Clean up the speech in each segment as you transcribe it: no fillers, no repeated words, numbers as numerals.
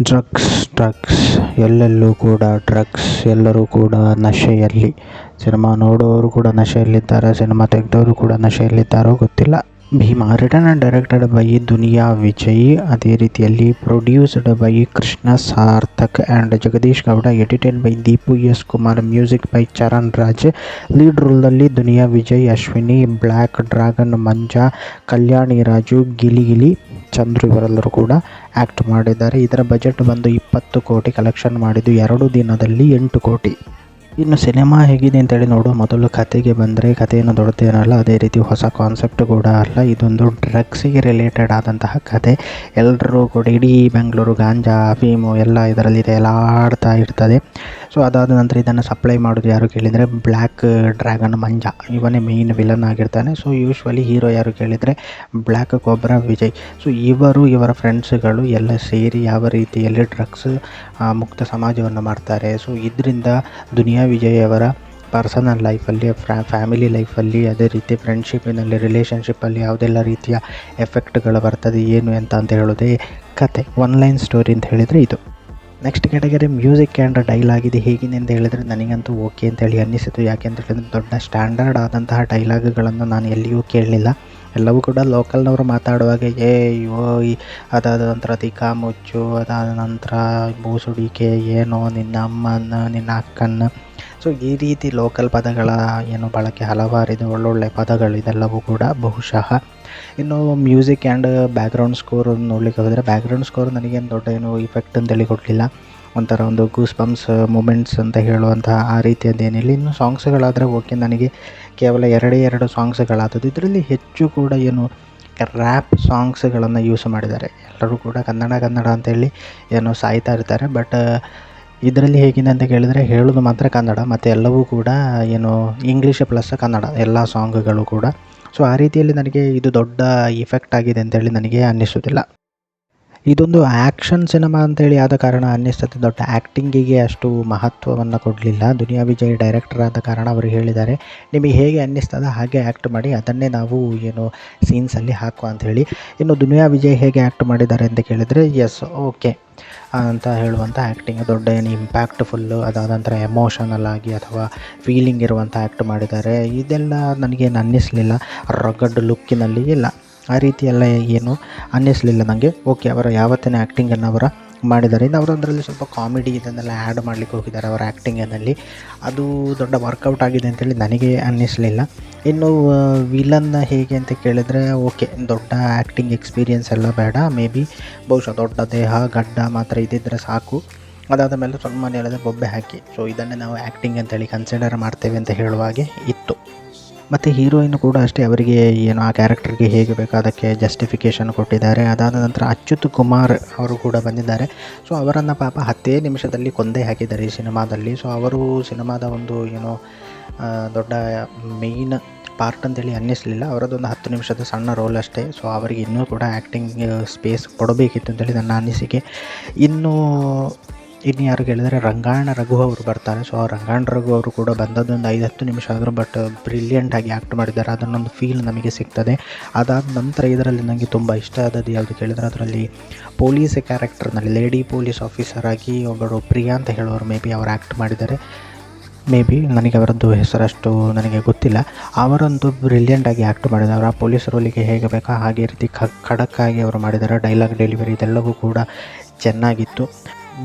Drugs drugs ಎಲ್ಲೆಲ್ಲೂ ಕೂಡ drugs, ಎಲ್ಲರೂ ಕೂಡ ನಶೆಯಲ್ಲಿ. ಸಿನಿಮಾ ನೋಡೋರು ಕೂಡ ನಶೆಯಲ್ಲಿದ್ದಾರೆ, ಸಿನಿಮಾ ತೆಗೆದವರು ಕೂಡ ನಶೆಯಲ್ಲಿದ್ದಾರೋ ಗೊತ್ತಿಲ್ಲ. Bheema written and directed by Duniya Vijay, ಅದೇ ರೀತಿಯಲ್ಲಿ produced by Krishna Sarthak and Jagadish Gowda, edited by Deepu S Kumar, music by Charan Raj. Lead ರೋಲ್ನಲ್ಲಿ ದುನಿಯಾ ವಿಜಯ್, ಅಶ್ವಿನಿ, ಬ್ಲ್ಯಾಕ್ ಡ್ರ್ಯಾಗನ್ ಮಂಜಾ, ಕಲ್ಯಾಣಿ ರಾಜು, ಗಿಲಿ ಚಂದ್ರು ಇವರೆಲ್ಲರೂ ಕೂಡ ಆ್ಯಕ್ಟ್ ಮಾಡಿದ್ದಾರೆ. ಇದರ ಬಜೆಟ್ ಬಂದು 20 ಕೋಟಿ, ಕಲೆಕ್ಷನ್ ಮಾಡಿದ್ದು 2 ದಿನದಲ್ಲಿ 8 ಕೋಟಿ. ಇನ್ನು ಸಿನಿಮಾ ಹೇಗಿದೆ ಅಂತೇಳಿ ನೋಡುವ ಮೊದಲು ಕತೆಗೆ ಬಂದರೆ, ಕಥೆಯನ್ನು ದೊಡ್ಡದೇನಲ್ಲ, ಅದೇ ರೀತಿ ಹೊಸ ಕಾನ್ಸೆಪ್ಟ್ ಕೂಡ ಅಲ್ಲ. ಇದೊಂದು ಡ್ರಗ್ಸಿಗೆ ರಿಲೇಟೆಡ್ ಆದಂತಹ ಕತೆ. ಎಲ್ಲರೂ ಕೂಡ ಇಡೀ ಬೆಂಗಳೂರು ಗಾಂಜಾ, ಅಫೀಮು ಎಲ್ಲ ಇದರಲ್ಲಿ ತೇಲಾಡ್ತಾ ಇರ್ತದೆ. ಸೊ ಅದಾದ ನಂತರ ಇದನ್ನು ಸಪ್ಲೈ ಮಾಡೋದು ಯಾರು ಕೇಳಿದರೆ ಬ್ಲ್ಯಾಕ್ ಡ್ರ್ಯಾಗನ್ ಮಂಜಾ, ಇವನೇ ಮೇಯ್ನ್ ವಿಲನ್ ಆಗಿರ್ತಾನೆ. ಸೊ ಯೂಶ್ವಲಿ ಹೀರೋ ಯಾರು ಕೇಳಿದರೆ ಬ್ಲ್ಯಾಕ್ ಕೊಬ್ರಾ ವಿಜಯ್. ಸೊ ಇವರ ಫ್ರೆಂಡ್ಸ್ಗಳು ಎಲ್ಲ ಸೇರಿ ಯಾವ ರೀತಿಯಲ್ಲಿ ಡ್ರಗ್ಸ್ ಮುಕ್ತ ಸಮಾಜವನ್ನು ಮಾಡ್ತಾರೆ. ಸೊ ಇದರಿಂದ ದುನಿಯಾ ವಿಜಯ್ ಅವರ ಪರ್ಸನಲ್ ಲೈಫಲ್ಲಿ, ಫ್ಯಾಮಿಲಿ ಲೈಫಲ್ಲಿ, ಅದೇ ರೀತಿ ಫ್ರೆಂಡ್ಶಿಪ್ಪಿನಲ್ಲಿ, ರಿಲೇಷನ್ಶಿಪ್ಪಲ್ಲಿ ಯಾವುದೆಲ್ಲ ರೀತಿಯ ಎಫೆಕ್ಟ್ಗಳು ಬರ್ತದೆ ಏನು ಅಂತ ಹೇಳೋದೇ ಕತೆ. ಒನ್ ಲೈನ್ ಸ್ಟೋರಿ ಅಂತ ಹೇಳಿದರೆ ಇದು. Next category music and dialogue. ಇದು ಹೇಗಿದೆ ಅಂತ ಹೇಳಿದರೆ ನನಗಂತೂ ಓಕೆ ಅಂತೇಳಿ ಅನ್ನಿಸಿತು. ಯಾಕೆ ಅಂತ ಹೇಳಿದ್ರೆ ದೊಡ್ಡ ಸ್ಟ್ಯಾಂಡರ್ಡ್ ಆದಂತಹ ಡೈಲಾಗ್ಗಳನ್ನು ನಾನು ಎಲ್ಲಿಯೂ ಕೇಳಲಿಲ್ಲ. ಎಲ್ಲವೂ ಕೂಡ ಲೋಕಲ್ನವರು ಮಾತಾಡುವಾಗ ಅದಾದ ನಂತರ ತಿಕ್ಕ ಮುಚ್ಚು, ಅದಾದ ನಂತರ ಬೂಸುಡಿಕೆ, ಏನೋ ನಿನ್ನ ಅಮ್ಮನ, ನಿನ್ನ ಅಕ್ಕನ. ಸೊ ಈ ರೀತಿ ಲೋಕಲ್ ಪದಗಳ ಬಳಕೆ ಹಲವಾರಿದೆ, ಒಳ್ಳೊಳ್ಳೆ ಪದಗಳು. ಇದೆಲ್ಲವೂ ಕೂಡ ಬಹುಶಃ. ಇನ್ನು ಮ್ಯೂಸಿಕ್ ಆ್ಯಂಡ್ ಬ್ಯಾಕ್ಗ್ರೌಂಡ್ ಸ್ಕೋರ್ ನೋಡಲಿಕ್ಕೆ ಹೋದರೆ, ಬ್ಯಾಕ್ಗ್ರೌಂಡ್ ಸ್ಕೋರ್ ನನಗೇನು ದೊಡ್ಡ ಇಫೆಕ್ಟ್ ಅಂತೇಳಿ ಕೊಡಲಿಲ್ಲ. ಒಂಥರ ಒಂದು ಗೂಸ್ ಬಂಪ್ಸ್ ಮೂಮೆಂಟ್ಸ್ ಅಂತ ಹೇಳುವಂತಹ ಆ ರೀತಿಯದ್ದೇನಿಲ್ಲ. ಇನ್ನು ಸಾಂಗ್ಸ್ಗಳಾದರೆ ಓಕೆ, ನನಗೆ ಕೇವಲ 2 ಸಾಂಗ್ಸ್ಗಳಾದದ್ದು. ಇದರಲ್ಲಿ ಹೆಚ್ಚು ಕೂಡ ರ್ಯಾಪ್ ಸಾಂಗ್ಸ್ಗಳನ್ನು ಯೂಸ್ ಮಾಡಿದ್ದಾರೆ. ಎಲ್ಲರೂ ಕೂಡ ಕನ್ನಡ ಅಂತೇಳಿ ಸಾಯ್ತಾ ಇರ್ತಾರೆ. ಬಟ್ ಇದರಲ್ಲಿ ಹೇಗಿದೆ ಅಂತ ಕೇಳಿದರೆ ಹೇಳೋದು ಮಾತ್ರ ಕನ್ನಡ, ಮತ್ತು ಎಲ್ಲವೂ ಕೂಡ ಇಂಗ್ಲೀಷ್ ಪ್ಲಸ್ ಕನ್ನಡ ಎಲ್ಲ ಸಾಂಗ್ಗಳು ಕೂಡ. ಸೊ ಆ ರೀತಿಯಲ್ಲಿ ನನಗೆ ಇದು ದೊಡ್ಡ ಇಫೆಕ್ಟ್ ಆಗಿದೆ ಅಂತೇಳಿ ನನಗೆ ಅನ್ನಿಸೋದಿಲ್ಲ. ಇದೊಂದು ಆ್ಯಕ್ಷನ್ ಸಿನಿಮಾ ಅಂತೇಳಿ ಆದ ಕಾರಣ ಅನ್ನಿಸ್ತದೆ. ದೊಡ್ಡ ಆ್ಯಕ್ಟಿಂಗಿಗೆ ಅಷ್ಟು ಮಹತ್ವವನ್ನು ಕೊಡಲಿಲ್ಲ. ದುನಿಯಾ ವಿಜಯ್ ಡೈರೆಕ್ಟರ್ ಆದ ಕಾರಣ ಅವರು ಹೇಳಿದ್ದಾರೆ, ನಿಮಗೆ ಹೇಗೆ ಅನ್ನಿಸ್ತದೆ ಹಾಗೆ ಆ್ಯಕ್ಟ್ ಮಾಡಿ, ಅದನ್ನೇ ನಾವು ಸೀನ್ಸಲ್ಲಿ ಹಾಕುವ ಅಂಥೇಳಿ. ಇನ್ನು ದುನಿಯಾ ವಿಜಯ್ ಹೇಗೆ ಆ್ಯಕ್ಟ್ ಮಾಡಿದ್ದಾರೆ ಅಂತ ಕೇಳಿದರೆ ಎಸ್ ಓಕೆ ಅಂತ ಹೇಳುವಂಥ ಆ್ಯಕ್ಟಿಂಗ್. ದೊಡ್ಡ ಇಂಪ್ಯಾಕ್ಟ್ಫುಲ್ಲು, ಅದಾದ ನಂತರ ಎಮೋಷನಲ್ ಆಗಿ ಅಥವಾ ಫೀಲಿಂಗ್ ಇರುವಂಥ ಆ್ಯಕ್ಟ್ ಮಾಡಿದ್ದಾರೆ. ಇದೆಲ್ಲ ನನಗೇನು ಅನ್ನಿಸಲಿಲ್ಲ. ರಗಡ್ ಲುಕ್ಕಿನಲ್ಲಿ ಇಲ್ಲ, ಆ ರೀತಿ ಎಲ್ಲ ಅನ್ನಿಸಲಿಲ್ಲ ನನಗೆ. ಓಕೆ, ಅವರ ಯಾವತ್ತಿನ ಆ್ಯಕ್ಟಿಂಗನ್ನು ಅವರು ಮಾಡಿದ್ದಾರೆ. ಇನ್ನು ಅವರೊಂದರಲ್ಲಿ ಸ್ವಲ್ಪ ಕಾಮಿಡಿ ಇದನ್ನೆಲ್ಲ ಆ್ಯಡ್ ಮಾಡಲಿಕ್ಕೆ ಹೋಗಿದ್ದಾರೆ ಅವರ ಆ್ಯಕ್ಟಿಂಗಿನಲ್ಲಿ. ಅದು ದೊಡ್ಡ ವರ್ಕೌಟ್ ಆಗಿದೆ ಅಂತೇಳಿ ನನಗೆ ಅನ್ನಿಸಲಿಲ್ಲ. ಇನ್ನು ವಿಲನ್ ಹೇಗೆ ಅಂತ ಕೇಳಿದರೆ ಓಕೆ, ದೊಡ್ಡ ಆ್ಯಕ್ಟಿಂಗ್ ಎಕ್ಸ್ಪೀರಿಯೆನ್ಸ್ ಎಲ್ಲ ಬೇಡ. ಮೇ ಬಿ ಬಹುಶಃ ದೊಡ್ಡ ದೇಹ, ಗಡ್ಡ ಮಾತ್ರ ಇದ್ದಿದ್ದರೆ ಸಾಕು. ಅದಾದ ಮೇಲೆ ಸ್ವಲ್ಪ ನೆಲದ ಬೊಬ್ಬೆ ಹಾಕಿ, ಸೊ ಇದನ್ನೇ ನಾವು ಆ್ಯಕ್ಟಿಂಗ್ ಅಂತೇಳಿ ಕನ್ಸಿಡರ್ ಮಾಡ್ತೇವೆ ಅಂತ ಹೇಳುವ ಹಾಗೆ ಇತ್ತು. ಮತ್ತು ಹೀರೋಯಿನ್ ಕೂಡ ಅಷ್ಟೇ, ಅವರಿಗೆ ಆ ಕ್ಯಾರೆಕ್ಟರ್ಗೆ ಹೇಗೆ ಬೇಕೋ ಅದಕ್ಕೆ ಜಸ್ಟಿಫಿಕೇಷನ್ ಕೊಟ್ಟಿದ್ದಾರೆ. ಅದಾದ ನಂತರ ಅಚ್ಯುತ್ ಕುಮಾರ್ ಅವರು ಕೂಡ ಬಂದಿದ್ದಾರೆ. ಸೊ ಅವರನ್ನು ಪಾಪ 10 ನಿಮಿಷದಲ್ಲಿ ಕೊಂದೇ ಹಾಕಿದ್ದಾರೆ ಈ ಸಿನಿಮಾದಲ್ಲಿ. ಸೊ ಅವರು ಸಿನಿಮಾದ ಒಂದು ದೊಡ್ಡ ಮೇಯ್ನ್ ಪಾರ್ಟ್ ಅಂತೇಳಿ ಅನ್ನಿಸಲಿಲ್ಲ. ಅವರದೊಂದು 10 ನಿಮಿಷದ ಸಣ್ಣ ರೋಲ್ ಅಷ್ಟೇ. ಸೊ ಅವರಿಗೆ ಇನ್ನೂ ಕೂಡ ಆ್ಯಕ್ಟಿಂಗ್ ಸ್ಪೇಸ್ ಕೊಡಬೇಕಿತ್ತು ಅಂತೇಳಿ ನನ್ನ ಅನಿಸಿಕೆ. ಇನ್ನು ಯಾರು ಕೇಳಿದರೆ ರಂಗಾಯಣ ರಘು ಅವರು ಬರ್ತಾರೆ. ಸೊ ಆ ರಂಗಾಯಣ ರಘು ಅವರು ಕೂಡ ಬಂದದ್ದೊಂದು 5-10 ನಿಮಿಷ ಆದರೂ, ಬಟ್ ಬ್ರಿಲಿಯಂಟಾಗಿ ಆ್ಯಕ್ಟ್ ಮಾಡಿದ್ದಾರೆ. ಅದನ್ನೊಂದು ಫೀಲ್ ನಮಗೆ ಸಿಗ್ತದೆ. ಅದಾದ ನಂತರ ಇದರಲ್ಲಿ ನನಗೆ ತುಂಬ ಇಷ್ಟ ಆದದ್ದು ಯಾವುದು ಕೇಳಿದರೆ, ಅದರಲ್ಲಿ ಪೊಲೀಸ್ ಕ್ಯಾರೆಕ್ಟರ್ನಲ್ಲಿ ಲೇಡಿ ಪೊಲೀಸ್ ಆಫೀಸರ್ ಆಗಿ ಒಬ್ಬರು ಪ್ರಿಯಾ ಅಂತ ಹೇಳೋರು ಮೇ ಬಿ ಅವರು ಆ್ಯಕ್ಟ್ ಮಾಡಿದ್ದಾರೆ. ಮೇ ಬಿ ನನಗೆ ಅವರದ್ದು ಹೆಸರಷ್ಟು ನನಗೆ ಗೊತ್ತಿಲ್ಲ. ಅವರಂತೂ ಬ್ರಿಲಿಯಂಟಾಗಿ ಆ್ಯಕ್ಟ್ ಮಾಡಿದ್ದಾರೆ. ಅವರ ಪೊಲೀಸ್ ರೋಲಿಗೆ ಹೇಗೆ ಬೇಕೋ ಹಾಗೆ ರೀತಿ ಖಡಕ್ಕಾಗಿ ಅವರು ಮಾಡಿದ್ದಾರೆ. ಡೈಲಾಗ್ ಡೆಲಿವರಿ ಇದೆಲ್ಲವೂ ಕೂಡ ಚೆನ್ನಾಗಿತ್ತು.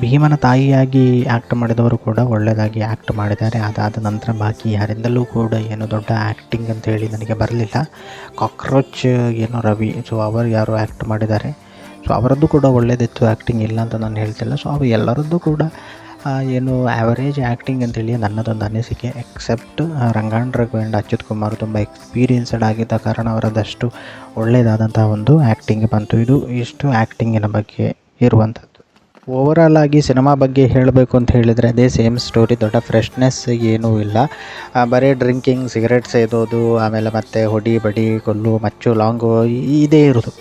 ಭೀಮನ ತಾಯಿಯಾಗಿ ಆ್ಯಕ್ಟ್ ಮಾಡಿದವರು ಕೂಡ ಒಳ್ಳೆಯದಾಗಿ ಆ್ಯಕ್ಟ್ ಮಾಡಿದ್ದಾರೆ. ಅದಾದ ನಂತರ ಬಾಕಿ ಯಾರಿಂದಲೂ ಕೂಡ ದೊಡ್ಡ ಆ್ಯಕ್ಟಿಂಗ್ ಅಂತ ಹೇಳಿ ನನಗೆ ಬರಲಿಲ್ಲ. ಕಾಕ್ರೋಚ್ ರವಿ, ಸೊ ಅವರು ಯಾರು ಆ್ಯಕ್ಟ್ ಮಾಡಿದ್ದಾರೆ. ಸೊ ಅವರದ್ದು ಕೂಡ ಒಳ್ಳೆಯದಿತ್ತು, ಆ್ಯಕ್ಟಿಂಗ್ ಇಲ್ಲ ಅಂತ ನಾನು ಹೇಳ್ತಿಲ್ಲ. ಸೊ ಅವರು ಎಲ್ಲರದ್ದು ಕೂಡ ಆ್ಯಾವರೇಜ್ ಆ್ಯಕ್ಟಿಂಗ್ ಅಂತೇಳಿ ನನ್ನದೊಂದು ಅನಿಸಿಕೆ. ಎಕ್ಸೆಪ್ಟ್ ರಂಗಾಯಣ ರಘು ಆ್ಯಂಡ್ ಅಚ್ಯುತ್ ಕುಮಾರ್ ತುಂಬ ಎಕ್ಸ್ಪೀರಿಯನ್ಸ್ಡ್ ಆಗಿದ್ದ ಕಾರಣ ಅವರದಷ್ಟು ಒಳ್ಳೆಯದಾದಂಥ ಒಂದು ಆ್ಯಕ್ಟಿಂಗ್ ಬಂತು. ಇಷ್ಟು ಆ್ಯಕ್ಟಿಂಗಿನ ಬಗ್ಗೆ ಇರುವಂಥದ್ದು. ಓವರಾಲ್ ಆಗಿ ಸಿನಿಮಾ ಬಗ್ಗೆ ಹೇಳಬೇಕು ಅಂತ ಹೇಳಿದರೆ ಅದೇ ಸೇಮ್ ಸ್ಟೋರಿ, ದೊಡ್ಡ ಫ್ರೆಶ್ನೆಸ್ ಏನೂ ಇಲ್ಲ. ಬರೀ ಡ್ರಿಂಕಿಂಗ್, ಸಿಗರೆಟ್ ಸೇದೋದು, ಆಮೇಲೆ ಮತ್ತೆ ಹೊಡಿ ಬಡಿ ಕೊಲ್ಲು ಮಚ್ಚು ಲಾಂಗು ಇದೇ ಇರೋದು.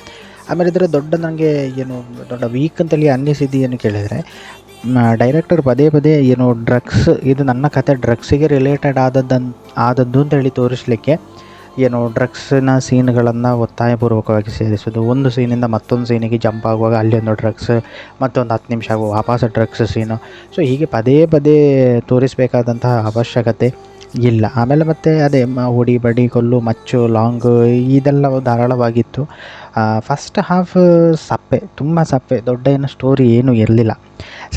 ಆಮೇಲೆ ಇದರ ನನಗೆ ದೊಡ್ಡ ವೀಕ್ ಅಂತೇಳಿ ಅನ್ನಿಸಿದ್ದು ಏನು ಕೇಳಿದರೆ, ಡೈರೆಕ್ಟರ್ ಪದೇ ಡ್ರಗ್ಸ್, ಇದು ನನ್ನ ಕತೆ ಡ್ರಗ್ಸಿಗೆ ರಿಲೇಟೆಡ್ ಆದದ್ದು ಅಂತೇಳಿ ತೋರಿಸಲಿಕ್ಕೆ ಏನು ಡ್ರಗ್ಸಿನ ಸೀನ್ಗಳನ್ನು ಒತ್ತಾಯಪೂರ್ವಕವಾಗಿ ಸೇರಿಸೋದು, ಒಂದು ಸೀನಿಂದ ಮತ್ತೊಂದು ಸೀನಿಗೆ ಜಂಪ್ ಆಗುವಾಗ ಅಲ್ಲಿ ಒಂದು ಡ್ರಗ್ಸ್, ಮತ್ತೊಂದು 10 ನಿಮಿಷ ಆಗುವ ವಾಪಸ್ ಡ್ರಗ್ಸ್ ಸೀನು. ಸೊ ಹೀಗೆ ಪದೇ ಪದೇ ತೋರಿಸಬೇಕಾದಂತಹ ಅವಶ್ಯಕತೆ ಇಲ್ಲ. ಆಮೇಲೆ ಮತ್ತೆ ಅದೇ ಹೊಡಿ ಬಡಿ ಕೊಲ್ಲು ಮಚ್ಚು ಲಾಂಗು ಇದೆಲ್ಲ ಧಾರಾಳವಾಗಿತ್ತು. ಫಸ್ಟ್ ಹಾಫ್ ಸಪ್ಪೆ, ತುಂಬ ಸಪ್ಪೆ, ದೊಡ್ಡ ಏನು ಸ್ಟೋರಿ ಏನೂ ಇರಲಿಲ್ಲ.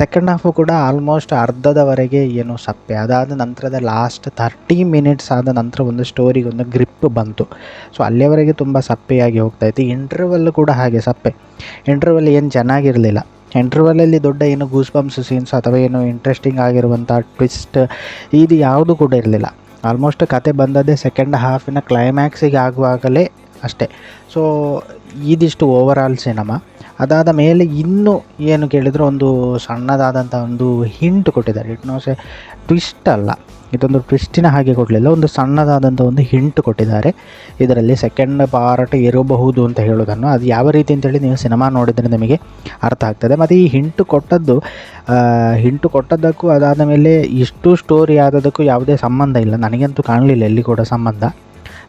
ಸೆಕೆಂಡ್ ಹಾಫು ಕೂಡ ಆಲ್ಮೋಸ್ಟ್ ಅರ್ಧದವರೆಗೆ ಏನು ಸಪ್ಪೆ. ಅದಾದ ನಂತರದ ಲಾಸ್ಟ್ 30 ಮಿನಿಟ್ಸ್ ಆದ ನಂತರ ಒಂದು ಸ್ಟೋರಿಗೊಂದು ಗ್ರಿಪ್ ಬಂತು. ಸೊ ಅಲ್ಲಿಯವರೆಗೆ ತುಂಬ ಸಪ್ಪೆಯಾಗಿ ಹೋಗ್ತಾಯಿತ್ತು. ಇಂಟರ್ವಲ್ ಕೂಡ ಹಾಗೆ ಸಪ್ಪೆ. ಇಂಟರ್ವಲ್ ಏನು ಚೆನ್ನಾಗಿರಲಿಲ್ಲ. ಇಂಟರ್ವಲಲ್ಲಿ ದೊಡ್ಡ ಏನು ಗೂಸ್ ಬಂಪ್ಸ್ ಸೀನ್ಸ್ ಅಥವಾ ಏನು ಇಂಟ್ರೆಸ್ಟಿಂಗ್ ಆಗಿರುವಂಥ ಟ್ವಿಸ್ಟ್ ಇದು ಯಾವುದೂ ಕೂಡ ಇರಲಿಲ್ಲ. ಆಲ್ಮೋಸ್ಟ್ ಕತೆ ಬಂದದ್ದೇ ಸೆಕೆಂಡ್ ಹಾಫಿನ ಕ್ಲೈಮ್ಯಾಕ್ಸಿಗೆ ಆಗುವಾಗಲೇ ಅಷ್ಟೇ. ಸೊ ಇದಿಷ್ಟು ಓವರಾಲ್ ಸಿನಿಮಾ. ಅದಾದ ಮೇಲೆ ಇನ್ನೂ ಏನು ಕೇಳಿದರೆ ಒಂದು ಸಣ್ಣದಾದಂಥ ಒಂದು ಹಿಂಟ್ ಕೊಟ್ಟಿದ್ದಾರೆ. ಇಟ್ ನೋಸ್ ಎ ಟ್ವಿಸ್ಟ್ ಅಲ್ಲ, ಇದೊಂದು ಟ್ವಿಸ್ಟಿನ ಹಾಗೆ ಕೊಡಲಿಲ್ಲ, ಒಂದು ಸಣ್ಣದಾದಂಥ ಒಂದು ಹಿಂಟ್ ಕೊಟ್ಟಿದ್ದಾರೆ. ಇದರಲ್ಲಿ ಸೆಕೆಂಡ್ ಪಾರ್ಟ್ ಇರಬಹುದು ಅಂತ ಹೇಳೋದನ್ನು, ಅದು ಯಾವ ರೀತಿ ಅಂತೇಳಿ ನೀವು ಸಿನಿಮಾ ನೋಡಿದರೆ ನಿಮಗೆ ಅರ್ಥ ಆಗ್ತದೆ. ಮತ್ತು ಈ ಹಿಂಟು ಕೊಟ್ಟದ್ದಕ್ಕೂ ಅದಾದ ಮೇಲೆ ಇಷ್ಟು ಸ್ಟೋರಿ ಆದದಕ್ಕೂ ಯಾವುದೇ ಸಂಬಂಧ ಇಲ್ಲ, ನನಗಂತೂ ಕಾಣಲಿಲ್ಲ ಎಲ್ಲಿ ಕೂಡ ಸಂಬಂಧ.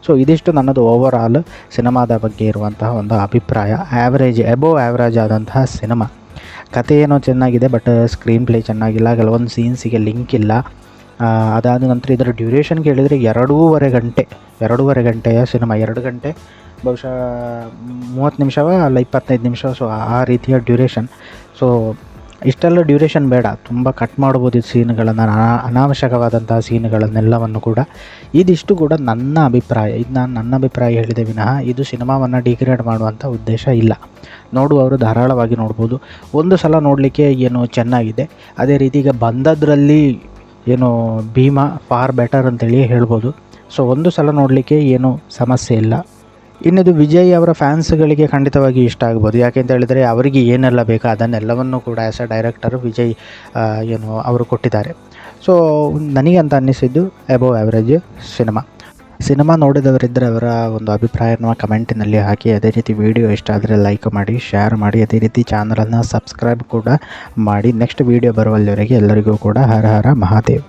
ಸೊ ಇದಿಷ್ಟು ನನ್ನದು ಓವರಾಲ್ ಸಿನಿಮಾದ ಬಗ್ಗೆ ಇರುವಂತಹ ಒಂದು ಅಭಿಪ್ರಾಯ. ಎಬೋವ್ ಆ್ಯಾವ್ರೇಜ್ ಆದಂತಹ ಸಿನಿಮಾ. ಕತೆ ಏನೋ ಚೆನ್ನಾಗಿದೆ, ಬಟ್ ಸ್ಕ್ರೀನ್ ಪ್ಲೇ ಚೆನ್ನಾಗಿಲ್ಲ, ಕೆಲವೊಂದು ಸೀನ್ಸಿಗೆ ಲಿಂಕ್ ಇಲ್ಲ. ಅದಾದ ನಂತರ ಇದರ ಡ್ಯೂರೇಷನ್ ಕೇಳಿದರೆ 2.5 ಗಂಟೆಯ ಸಿನಿಮಾ. 2 ಗಂಟೆ ಬಹುಶಃ 30 ನಿಮಿಷವ ಅಲ್ಲ 25 ನಿಮಿಷ. ಸೊ ಆ ರೀತಿಯ ಡ್ಯೂರೇಷನ್. ಸೊ ಇಷ್ಟೆಲ್ಲ ಡ್ಯೂರೇಷನ್ ಬೇಡ, ತುಂಬ ಕಟ್ ಮಾಡ್ಬೋದು ಈ ಸೀನ್ಗಳನ್ನು, ಅನಾವಶ್ಯಕವಾದಂತಹ ಸೀನ್ಗಳನ್ನೆಲ್ಲವನ್ನು ಕೂಡ. ಇದಿಷ್ಟು ಕೂಡ ನನ್ನ ಅಭಿಪ್ರಾಯ. ಇದು ನಾನು ನನ್ನ ಅಭಿಪ್ರಾಯ ಹೇಳಿದೆ ವಿನಃ ಇದು ಸಿನಿಮಾವನ್ನು ಡಿಗ್ರೇಡ್ ಮಾಡುವಂಥ ಉದ್ದೇಶ ಇಲ್ಲ. ನೋಡುವವರು ಧಾರಾಳವಾಗಿ ನೋಡ್ಬೋದು. ಒಂದು ಸಲ ನೋಡಲಿಕ್ಕೆ ಏನು ಚೆನ್ನಾಗಿದೆ. ಅದೇ ರೀತಿ ಈಗ ಬಂದದ್ರಲ್ಲಿ ಏನು ಭೀಮಾ ಫಾರ್ ಬೆಟರ್ ಅಂತೇಳಿ ಹೇಳ್ಬೋದು. ಸೊ ಒಂದು ಸಲ ನೋಡಲಿಕ್ಕೆ ಏನೂ ಸಮಸ್ಯೆ ಇಲ್ಲ. ಇನ್ನಿದು ವಿಜಯ್ ಅವರ ಫ್ಯಾನ್ಸ್ಗಳಿಗೆ ಖಂಡಿತವಾಗಿ ಇಷ್ಟ ಆಗ್ಬೋದು. ಯಾಕೆ ಅಂತ ಹೇಳಿದರೆ ಅವರಿಗೆ ಏನೆಲ್ಲ ಬೇಕೋ ಅದನ್ನೆಲ್ಲವನ್ನು ಕೂಡ ಆ್ಯಸ್ ಅ ಡೈರೆಕ್ಟರು ವಿಜಯ್ ಅವರು ಕೊಟ್ಟಿದ್ದಾರೆ. ಸೊ ನನಗೆ ಅಂತ ಅನ್ನಿಸಿದ್ದು ಎಬೋವ್ ಆ್ಯಾವ್ರೇಜ್ ಸಿನಿಮಾ ನೋಡಿದವರಿದ್ದರೆ ಅವರ ಒಂದು ಅಭಿಪ್ರಾಯನ ಕಮೆಂಟಿನಲ್ಲಿ ಹಾಕಿ. ಅದೇ ರೀತಿ ವಿಡಿಯೋ ಇಷ್ಟ ಆದರೆ ಲೈಕ್ ಮಾಡಿ, ಶೇರ್ ಮಾಡಿ, ಅದೇ ರೀತಿ ಚಾನಲನ್ನು ಸಬ್ಸ್ಕ್ರೈಬ್ ಕೂಡ ಮಾಡಿ. ನೆಕ್ಸ್ಟ್ ವಿಡಿಯೋ ಬರುವಲ್ಲಿವರೆಗೆ ಎಲ್ಲರಿಗೂ ಕೂಡ ಹರ ಹರ ಮಹಾದೇವ್.